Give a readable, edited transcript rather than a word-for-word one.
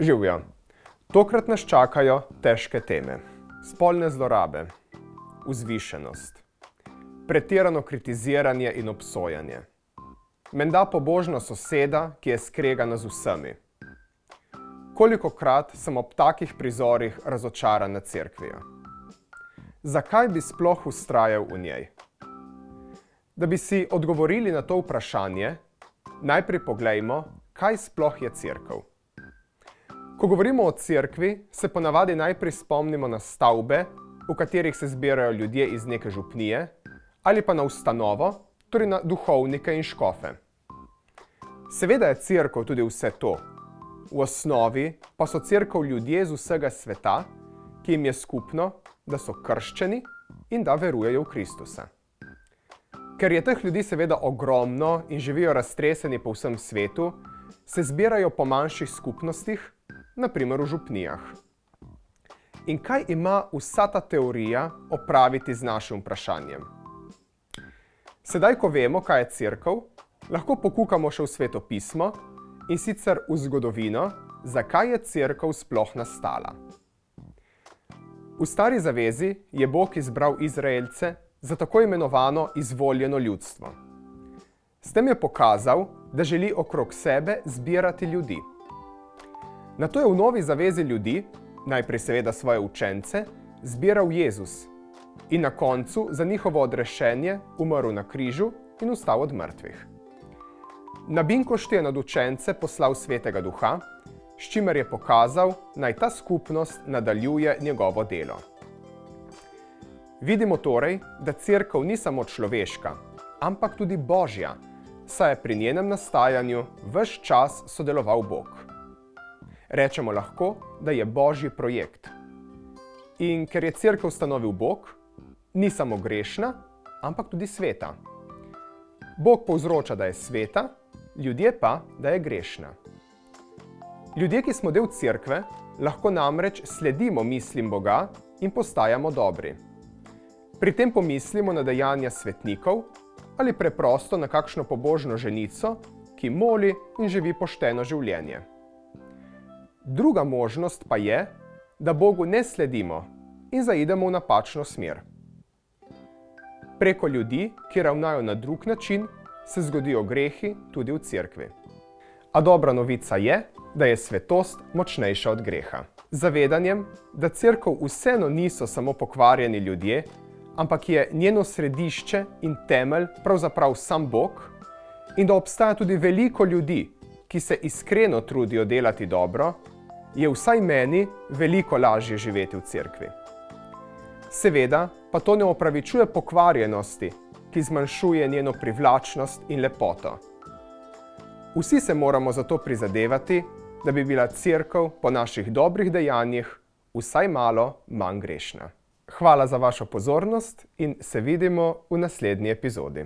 Živjo! Tokrat nas čakajo težke teme. Spolne zlorabe, vzvišenost, pretirano kritiziranje in obsojanje, menda pobožna soseda, ki je skregana z vsemi. Kolikokrat sem ob takih prizorih razočaran nad cerkvijo? Zakaj bi sploh vztrajal v njej? Da bi si odgovorili na to vprašanje, najprej poglejmo, kaj sploh je cerkev. Ko govorimo o cerkvi, se ponavadi najprej spomnimo na stavbe, v katerih se zbirajo ljudje iz neke župnije, ali pa na ustanovo, torej na duhovnike in škofe. Seveda je cerkev tudi vse to. V osnovi pa so cerkev ljudje z vsega sveta, ki jim je skupno, da so krščeni in da verujejo v Kristusa. Ker je teh ljudi seveda ogromno in živijo raztreseni po vsem svetu, se zbirajo po manjših skupnostih, na primer v župnijah. In kaj ima vsa ta teorija opraviti z našim vprašanjem? Sedaj, ko vemo, kaj je cerkev, lahko pokukamo še v Sveto pismo, in sicer v zgodovino, zakaj je cerkev sploh nastala. V Stari zavezi je Bog izbral Izraelce za tako imenovano izvoljeno ljudstvo. S tem je pokazal, da želi okrog sebe zbirati ljudi. Nato je v Novi zavezi ljudi, najprej seveda svoje učence, zbiral Jezus in na koncu za njihovo odrešenje umrl na križu in vstal od mrtvih. Na binkošti je nad učence poslal Svetega Duha, s čimer je pokazal, naj ta skupnost nadaljuje njegovo delo. Vidimo torej, da cerkev ni samo človeška, ampak tudi Božja, saj je pri njenem nastajanju ves čas sodeloval Bog. Rečemo lahko, da je Božji projekt. In ker je cerkev ustanovil Bog, ni samo grešna, ampak tudi sveta. Bog povzroča, da je sveta, ljudje pa, da je grešna. Ljudje, ki smo del cerkve, lahko namreč sledimo mislim Boga in postajamo dobri. Pri tem pomislimo na dejanja svetnikov ali preprosto na kakšno pobožno ženico, ki moli in živi pošteno življenje. Druga možnost pa je, da Bogu ne sledimo in zaidemo v napačno smer. Preko ljudi, ki ravnajo na drug način, se zgodijo grehi tudi v cerkvi. A dobra novica je, da je svetost močnejša od greha. Z zavedanjem, da cerkev vseeno niso samo pokvarjeni ljudje, ampak je njeno središče in temelj pravzaprav sam Bog, in da obstaja tudi veliko ljudi, ki se iskreno trudijo delati dobro, je vsaj meni veliko lažje živeti v cerkvi. Seveda pa to ne opravičuje pokvarjenosti, ki zmanjšuje njeno privlačnost in lepoto. Vsi se moramo zato prizadevati, da bi bila cerkev po naših dobrih dejanjih vsaj malo manj grešna. Hvala za vašo pozornost in se vidimo v naslednji epizodi.